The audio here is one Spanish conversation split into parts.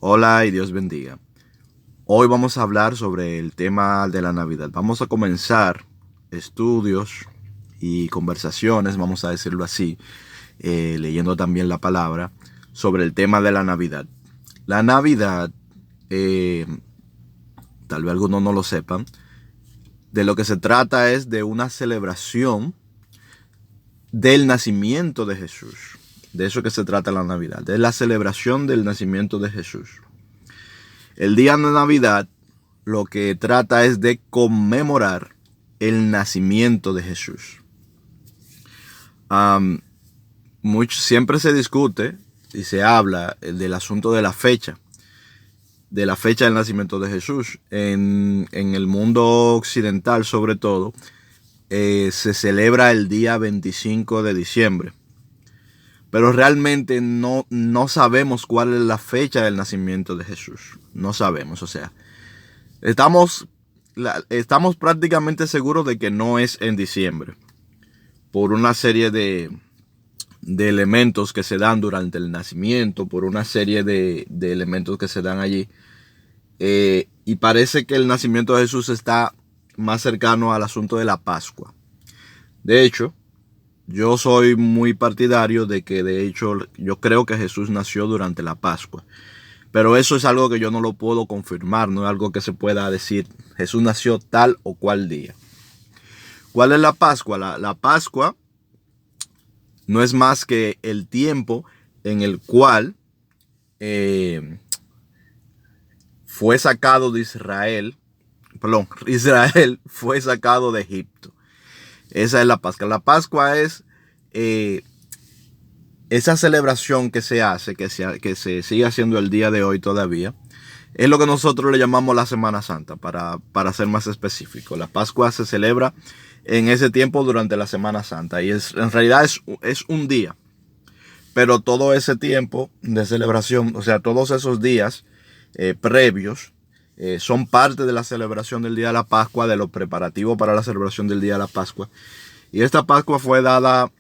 Hola y Dios bendiga. Hoy vamos a hablar sobre el tema de la Navidad. Vamos a comenzar estudios y conversaciones, vamos a decirlo así, leyendo también la palabra, sobre el tema de la Navidad. La Navidad, eh, tal vez algunos no lo sepan, de lo que se trata es de una celebración del nacimiento de Jesús. De eso que se trata la Navidad, de la celebración del nacimiento de Jesús. El día de Navidad lo que trata es de conmemorar el nacimiento de Jesús. Siempre se discute y se habla del asunto de la fecha del nacimiento de Jesús. En el mundo occidental, sobre todo, se celebra el día 25 de diciembre. Pero realmente no sabemos cuál es la fecha del nacimiento de Jesús. No sabemos, o sea, estamos prácticamente seguros de que no es en diciembre. Por una serie de elementos que se dan durante el nacimiento, por una serie de elementos que se dan allí. Y parece que el nacimiento de Jesús está más cercano al asunto de la Pascua. De hecho, yo soy muy partidario de que, de hecho, yo creo que Jesús nació durante la Pascua. Pero eso es algo que yo no lo puedo confirmar, no es algo que se pueda decir, Jesús nació tal o cual día. ¿Cuál es la Pascua? La Pascua no es más que el tiempo en el cual fue sacado de Israel fue sacado de Egipto. Esa es la Pascua. La Pascua es esa celebración que se hace, que se sigue haciendo el día de hoy todavía. Es lo que nosotros le llamamos la Semana Santa, para ser más específico. La Pascua se celebra en ese tiempo durante la Semana Santa. Y en realidad es un día. Pero todo ese tiempo de celebración, o sea, todos esos días previos, son parte de la celebración del Día de la Pascua, de los preparativos para la celebración del Día de la Pascua. Y esta Pascua fue dada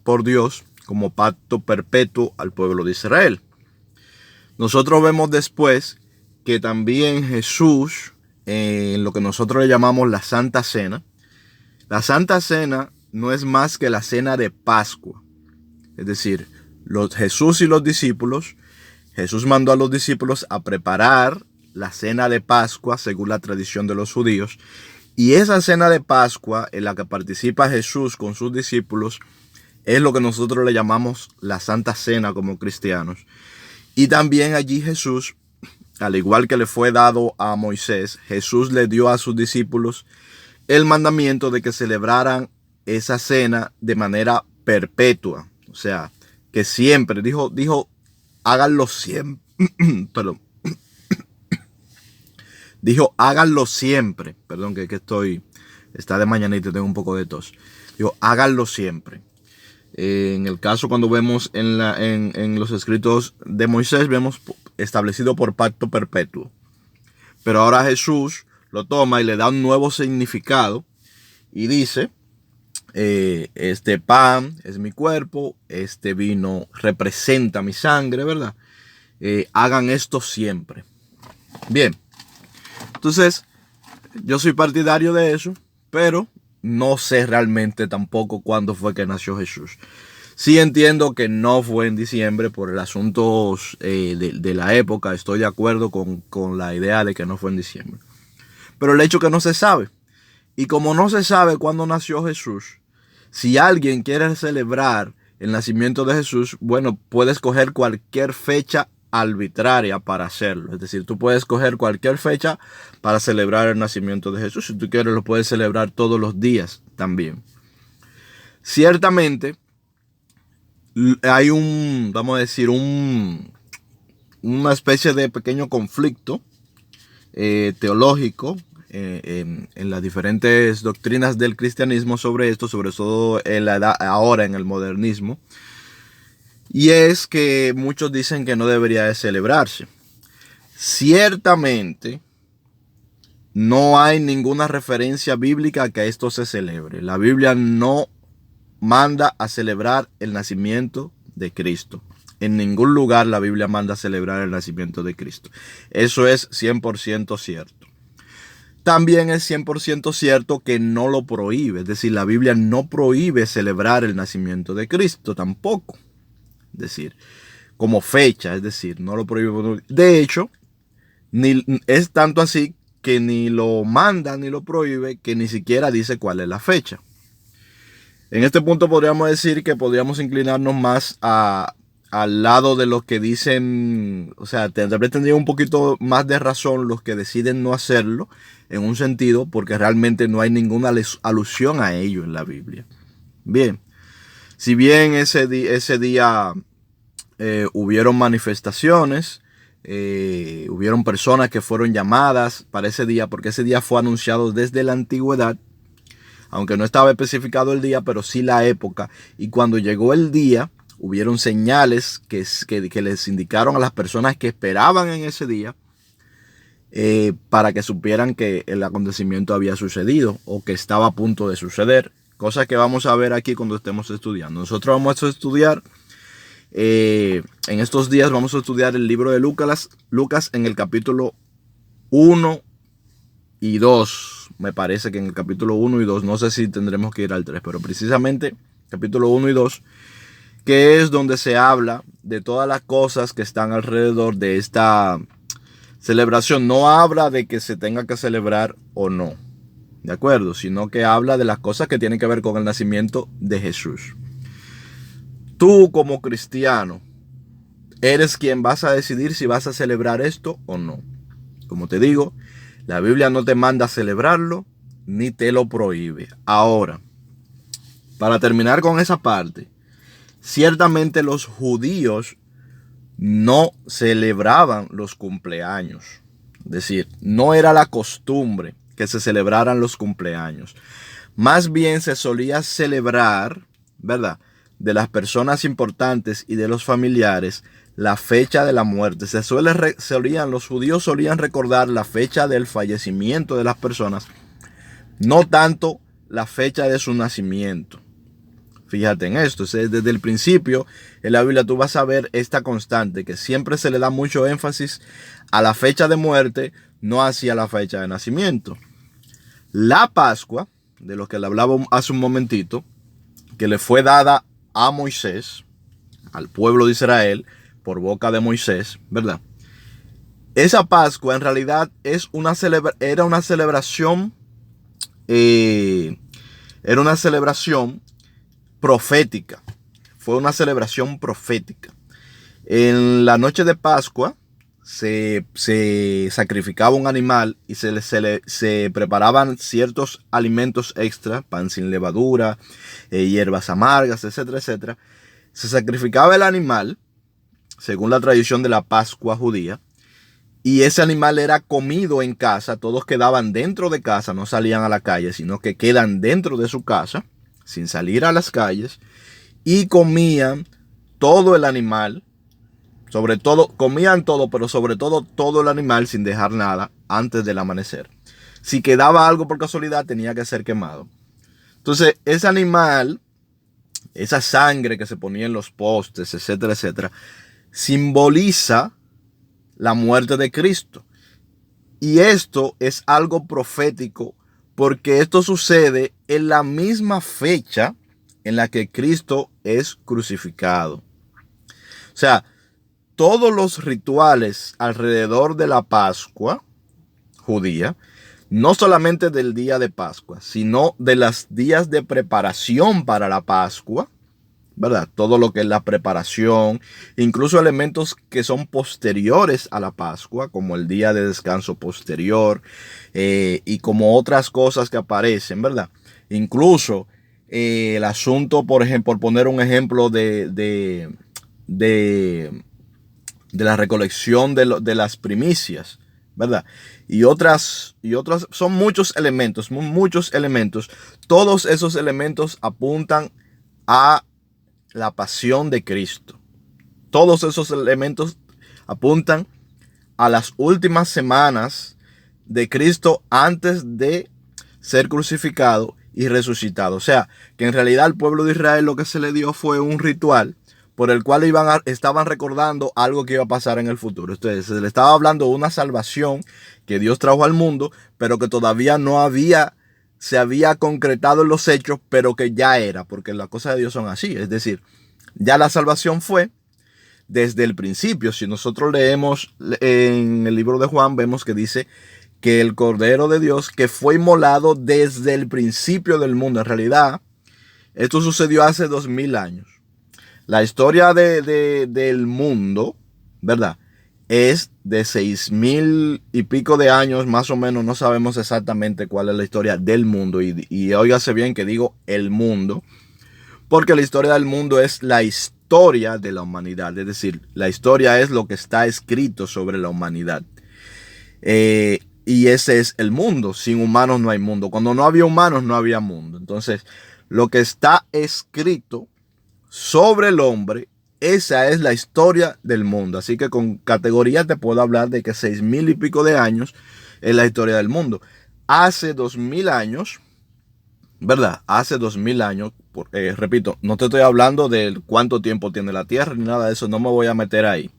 por Dios como pacto perpetuo al pueblo de Israel. Nosotros vemos después que también Jesús, en lo que nosotros le llamamos la Santa Cena, la Santa Cena no es más que la cena de Pascua. Es decir, Jesús y los discípulos, Jesús mandó a los discípulos a preparar la cena de Pascua según la tradición de los judíos. Y esa cena de Pascua en la que participa Jesús con sus discípulos es lo que nosotros le llamamos la Santa Cena como cristianos. Y también allí Jesús, al igual que le fue dado a Moisés, Jesús le dio a sus discípulos el mandamiento de que celebraran esa cena de manera perpetua. O sea, que siempre, dijo, háganlo siempre. Perdón. Dijo, háganlo siempre. Perdón, que está de mañanita y tengo un poco de tos. Dijo, háganlo siempre. En el caso, cuando vemos en los escritos de Moisés, vemos establecido por pacto perpetuo. Pero ahora Jesús lo toma y le da un nuevo significado y dice, este pan es mi cuerpo, este vino representa mi sangre, ¿verdad? Hagan esto siempre. Bien, entonces yo soy partidario de eso, pero no sé realmente tampoco cuándo fue que nació Jesús. Sí entiendo que no fue en diciembre por el asunto de la época. Estoy de acuerdo con la idea de que no fue en diciembre. Pero el hecho que no se sabe. Y como no se sabe cuándo nació Jesús, si alguien quiere celebrar el nacimiento de Jesús, bueno, puede escoger cualquier fecha arbitraria para hacerlo. Es decir, tú puedes escoger cualquier fecha para celebrar el nacimiento de Jesús. Si tú quieres, lo puedes celebrar todos los días también. Ciertamente, hay vamos a decir, una especie de pequeño conflicto teológico en las diferentes doctrinas del cristianismo sobre esto, sobre todo ahora en el modernismo. Y es que muchos dicen que no debería de celebrarse. Ciertamente, no hay ninguna referencia bíblica a que esto se celebre. La Biblia no manda a celebrar el nacimiento de Cristo. en ningún lugar la Biblia manda a celebrar el nacimiento de Cristo. Eso es 100% cierto. También es 100% cierto que no lo prohíbe. Es decir, la Biblia no prohíbe celebrar el nacimiento de Cristo tampoco. Es decir, como fecha, es decir, no lo prohíbe. De hecho, es tanto así que ni lo manda ni lo prohíbe, que ni siquiera dice cuál es la fecha. En este punto podríamos decir que podríamos inclinarnos más al lado de los que dicen, o sea, tendría un poquito más de razón los que deciden no hacerlo, en un sentido, porque realmente no hay ninguna alusión a ello en la Biblia. Bien, si bien ese día hubieron manifestaciones, hubieron personas que fueron llamadas para ese día, porque ese día fue anunciado desde la antigüedad, aunque no estaba especificado el día, pero sí la época. Y cuando llegó el día, hubieron señales que les indicaron a las personas que esperaban en ese día, para que supieran que el acontecimiento había sucedido o que estaba a punto de suceder. Cosa que vamos a ver aquí cuando estemos estudiando. Nosotros vamos a estudiar, en estos días vamos a estudiar el libro de Lucas en el capítulo 1 y 2. Me parece que en el capítulo 1 y 2, no sé si tendremos que ir al 3, pero precisamente capítulo 1 y 2, que es donde se habla de todas las cosas que están alrededor de esta celebración. No habla de que se tenga que celebrar o no, ¿de acuerdo? Sino que habla de las cosas que tienen que ver con el nacimiento de Jesús. Tú como cristiano eres quien vas a decidir si vas a celebrar esto o no. Como te digo, la Biblia no te manda a celebrarlo ni te lo prohíbe. Ahora, para terminar con esa parte, ciertamente los judíos no celebraban los cumpleaños. Es decir, no era la costumbre que se celebraran los cumpleaños. Más bien se solía celebrar, ¿verdad?, de las personas importantes y de los familiares, la fecha de la muerte. Los judíos solían recordar la fecha del fallecimiento de las personas, no tanto la fecha de su nacimiento. Fíjate en esto, desde el principio en la Biblia tú vas a ver esta constante, que siempre se le da mucho énfasis a la fecha de muerte, no hacia la fecha de nacimiento. La Pascua, de lo que le hablaba hace un momentito, que le fue dada a Moisés, al pueblo de Israel, por boca de Moisés, ¿verdad? Esa Pascua en realidad era una celebración profética. Fue una celebración profética. En la noche de Pascua se sacrificaba un animal y se preparaban ciertos alimentos extra, pan sin levadura, hierbas amargas, etcétera, etcétera. Se sacrificaba el animal, según la tradición de la Pascua judía, y ese animal era comido en casa. Todos quedaban dentro de casa, no salían a la calle, sino que quedan dentro de su casa, sin salir a las calles, y comían todo el animal. Sobre todo, comían todo, pero sobre todo el animal, sin dejar nada antes del amanecer. Si quedaba algo por casualidad, tenía que ser quemado. Entonces, ese animal, esa sangre que se ponía en los postes, etcétera, etcétera, simboliza la muerte de Cristo. Y esto es algo profético, porque esto sucede en la misma fecha en la que Cristo es crucificado. O sea, todos los rituales alrededor de la Pascua judía, no solamente del día de Pascua, sino de los días de preparación para la Pascua, ¿verdad? Todo lo que es la preparación, incluso elementos que son posteriores a la Pascua, como el día de descanso posterior, y como otras cosas que aparecen, ¿verdad? Incluso el asunto, por ejemplo, por poner un ejemplo de la recolección de las primicias, ¿verdad? Y otras, son muchos elementos. Todos esos elementos apuntan a la pasión de Cristo. Todos esos elementos apuntan a las últimas semanas de Cristo antes de ser crucificado y resucitado. O sea, que en realidad al pueblo de Israel lo que se le dio fue un ritual, por el cual estaban recordando algo que iba a pasar en el futuro. Entonces, se le estaba hablando de una salvación que Dios trajo al mundo, pero que todavía se había concretado en los hechos, pero que ya era, porque las cosas de Dios son así. Es decir, ya la salvación fue desde el principio. Si nosotros leemos en el libro de Juan, vemos que dice que el Cordero de Dios que fue inmolado desde el principio del mundo. En realidad, esto sucedió hace 2000 años. La historia del mundo, ¿verdad? Es de 6000 y pico de años, más o menos. No sabemos exactamente cuál es la historia del mundo. Y óigase bien que digo el mundo, porque la historia del mundo es la historia de la humanidad. Es decir, la historia es lo que está escrito sobre la humanidad. Y ese es el mundo. Sin humanos no hay mundo. Cuando no había humanos no había mundo. Entonces, lo que está escrito sobre el hombre, esa es la historia del mundo. Así que con categoría te puedo hablar de que 6000 y pico de años es la historia del mundo. Hace 2000 años, ¿verdad? Hace 2000 años, repito, no te estoy hablando de cuánto tiempo tiene la Tierra ni nada de eso, no me voy a meter ahí,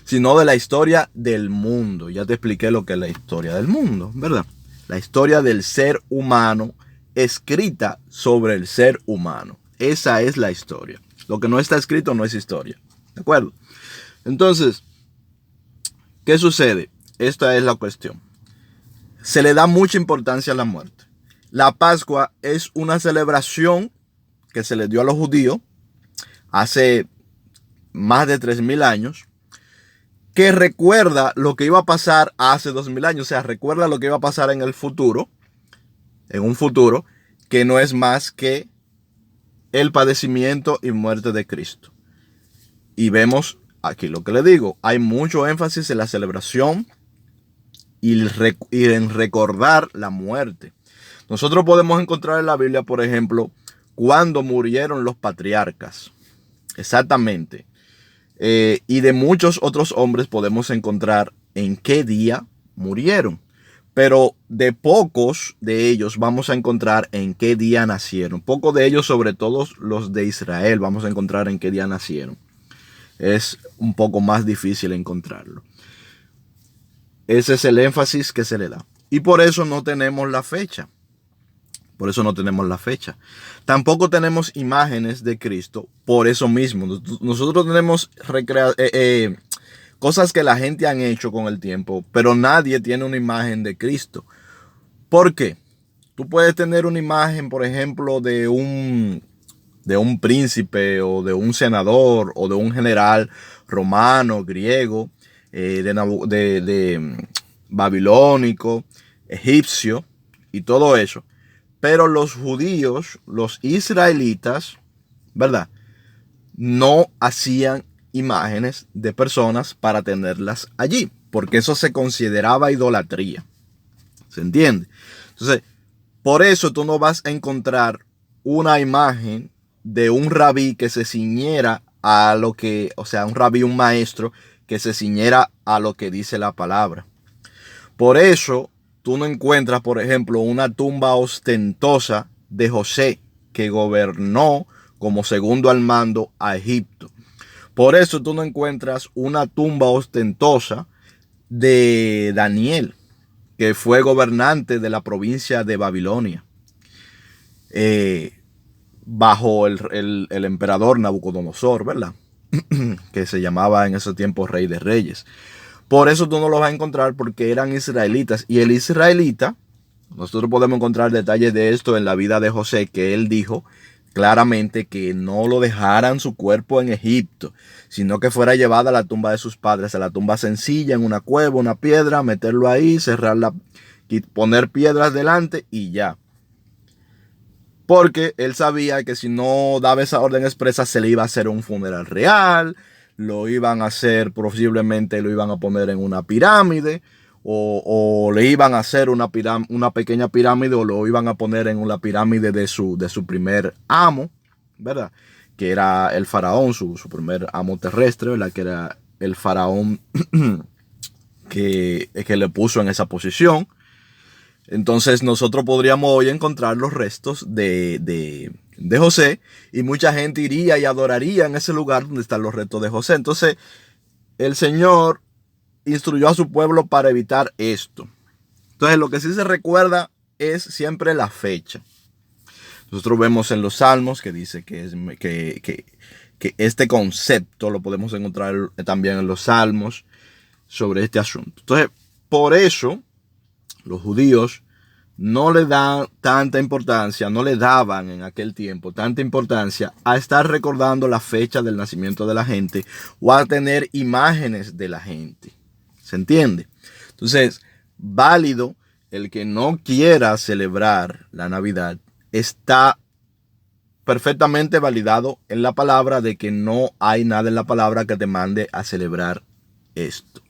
sino de la historia del mundo. Ya te expliqué lo que es la historia del mundo, ¿verdad? La historia del ser humano escrita sobre el ser humano. Esa es la historia. Lo que no está escrito no es historia. ¿De acuerdo? Entonces, ¿qué sucede? Esta es la cuestión. Se le da mucha importancia a la muerte. La Pascua es una celebración que se le dio a los judíos hace más de 3000 años, que recuerda lo que iba a pasar hace 2000 años. O sea, recuerda lo que iba a pasar en el futuro, en un futuro que no es más que el padecimiento y muerte de Cristo. Y vemos aquí lo que le digo, hay mucho énfasis en la celebración y en recordar la muerte. Nosotros podemos encontrar en la Biblia, por ejemplo, cuando murieron los patriarcas. Exactamente. Y de muchos otros hombres podemos encontrar en qué día murieron. Pero de pocos de ellos vamos a encontrar en qué día nacieron. Pocos de ellos, sobre todo los de Israel, vamos a encontrar en qué día nacieron. Es un poco más difícil encontrarlo. Ese es el énfasis que se le da. Y por eso no tenemos la fecha. Por eso no tenemos la fecha. Tampoco tenemos imágenes de Cristo. Por eso mismo. Nosotros tenemos cosas que la gente han hecho con el tiempo, pero nadie tiene una imagen de Cristo. ¿Por qué? Tú puedes tener una imagen, por ejemplo, de un príncipe o de un senador o de un general romano, griego, de babilónico, egipcio y todo eso. Pero los judíos, los israelitas, ¿verdad? No hacían imágenes de personas para tenerlas allí, porque eso se consideraba idolatría. ¿Se entiende? Entonces, por eso tú no vas a encontrar una imagen de un rabí que se ciñera a lo que, o sea, un rabí, un maestro que se ciñera a lo que dice la palabra. Por eso tú no encuentras, por ejemplo, una tumba ostentosa de José, que gobernó como segundo al mando a Egipto. Por eso tú no encuentras una tumba ostentosa de Daniel, que fue gobernante de la provincia de Babilonia, bajo el emperador Nabucodonosor, ¿verdad? Que se llamaba en ese tiempo Rey de Reyes. Por eso tú no los vas a encontrar, porque eran israelitas. Y el israelita, nosotros podemos encontrar detalles de esto en la vida de José, que él dijo claramente que no lo dejaran su cuerpo en Egipto, sino que fuera llevada a la tumba de sus padres, a la tumba sencilla, en una cueva, una piedra, meterlo ahí, cerrarla, poner piedras delante y ya. Porque él sabía que si no daba esa orden expresa, se le iba a hacer un funeral real, lo iban a hacer, posiblemente lo iban a poner en una pirámide, o le iban a hacer una pequeña pirámide, o lo iban a poner en una pirámide de su primer amo, ¿verdad? Que era el faraón, su primer amo terrestre, ¿verdad? Que era el faraón que le puso en esa posición. Entonces nosotros podríamos hoy encontrar los restos de de José, y mucha gente iría y adoraría en ese lugar donde están los restos de José. Entonces, el Señor instruyó a su pueblo para evitar esto. Entonces, lo que sí se recuerda es siempre la fecha. Nosotros vemos en los Salmos que dice que este concepto lo podemos encontrar también en los Salmos sobre este asunto. Entonces, por eso los judíos no le dan tanta importancia, no le daban en aquel tiempo tanta importancia a estar recordando la fecha del nacimiento de la gente o a tener imágenes de la gente. ¿Se entiende? Entonces, válido el que no quiera celebrar la Navidad, está perfectamente validado en la palabra de que no hay nada en la palabra que te mande a celebrar esto.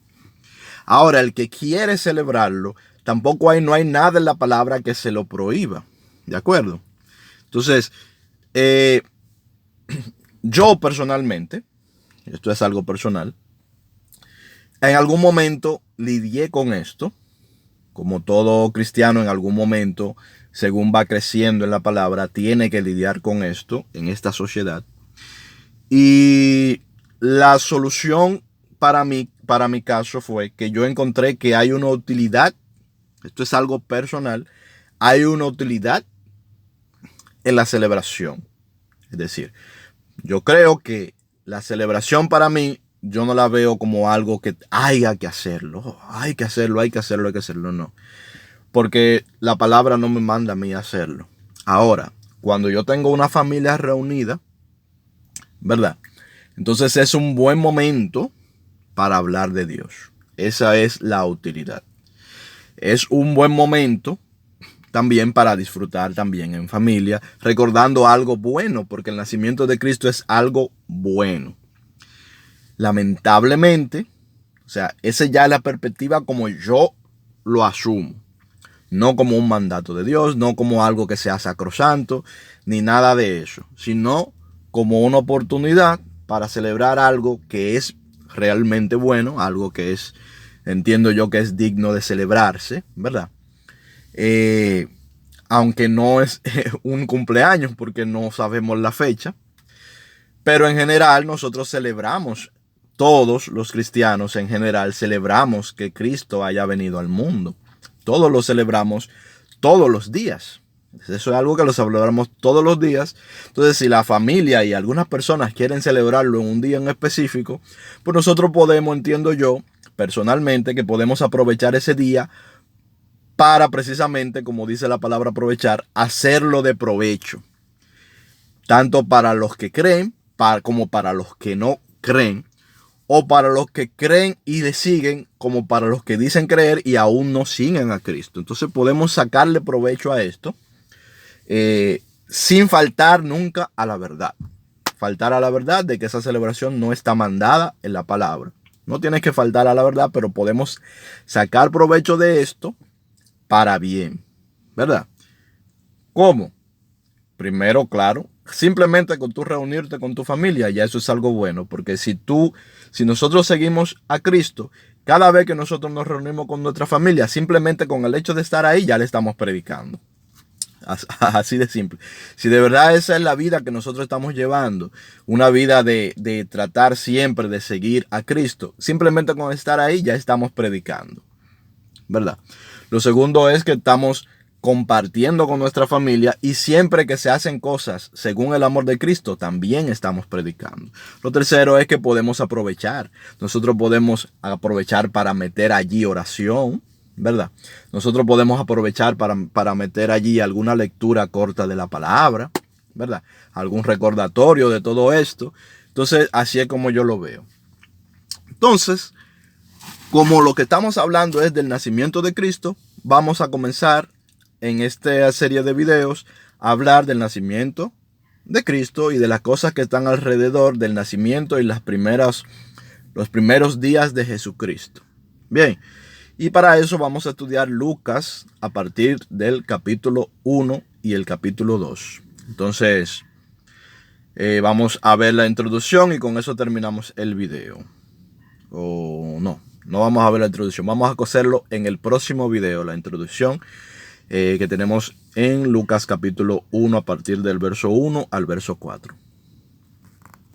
Ahora, el que quiere celebrarlo, tampoco no hay nada en la palabra que se lo prohíba. ¿De acuerdo? Entonces, yo personalmente, esto es algo personal, en algún momento lidié con esto, como todo cristiano en algún momento, según va creciendo en la palabra, tiene que lidiar con esto en esta sociedad. Y la solución para mi caso fue que yo encontré que hay una utilidad, esto es algo personal, hay una utilidad en la celebración. Es decir, yo creo que la celebración para mí, yo no la veo como algo que haya que hacerlo, hay que hacerlo, no. Porque la palabra no me manda a mí a hacerlo. Ahora, cuando yo tengo una familia reunida, ¿verdad? Entonces es un buen momento para hablar de Dios. Esa es la utilidad. Es un buen momento también para disfrutar también en familia, recordando algo bueno, porque el nacimiento de Cristo es algo bueno. Lamentablemente, o sea, esa ya es la perspectiva como yo lo asumo. No como un mandato de Dios, no como algo que sea sacrosanto, ni nada de eso, sino como una oportunidad para celebrar algo que es realmente bueno, algo que es, entiendo yo que es digno de celebrarse, ¿verdad? Aunque no es un cumpleaños porque no sabemos la fecha, pero en general nosotros celebramos, todos los cristianos en general celebramos que Cristo haya venido al mundo. Todos lo celebramos todos los días. Eso es algo que lo celebramos todos los días. Entonces, si la familia y algunas personas quieren celebrarlo en un día en específico, pues nosotros podemos, entiendo yo, personalmente, que podemos aprovechar ese día para precisamente, como dice la palabra aprovechar, hacerlo de provecho. Tanto para los que creen como para los que no creen. O para los que creen y le siguen, como para los que dicen creer y aún no siguen a Cristo. Entonces podemos sacarle provecho a esto sin faltar nunca a la verdad. Faltar a la verdad de que esa celebración no está mandada en la palabra. No tienes que faltar a la verdad, pero podemos sacar provecho de esto para bien, ¿verdad? ¿Cómo? Primero, claro, simplemente con tú reunirte con tu familia, ya eso es algo bueno, porque si nosotros seguimos a Cristo, cada vez que nosotros nos reunimos con nuestra familia, simplemente con el hecho de estar ahí, ya le estamos predicando. Así de simple. Si de verdad esa es la vida que nosotros estamos llevando, una vida de tratar siempre de seguir a Cristo, simplemente con estar ahí ya estamos predicando, ¿verdad? Lo segundo es que estamos compartiendo con nuestra familia y siempre que se hacen cosas según el amor de Cristo, también estamos predicando. Lo tercero es que podemos aprovechar. Nosotros podemos aprovechar para meter allí oración, ¿verdad? Nosotros podemos aprovechar para meter allí alguna lectura corta de la palabra, ¿verdad? Algún recordatorio de todo esto. Entonces, así es como yo lo veo. Entonces, como lo que estamos hablando es del nacimiento de Cristo, vamos a comenzar en esta serie de videos a hablar del nacimiento de Cristo y de las cosas que están alrededor del nacimiento y los primeros días de Jesucristo. Bien, y para eso vamos a estudiar Lucas a partir del capítulo 1 y el capítulo 2. Entonces, vamos a ver la introducción y con eso terminamos el video. O no vamos a ver la introducción, vamos a coserlo en el próximo video, la introducción que tenemos en Lucas capítulo 1 a partir del verso 1 al verso 4.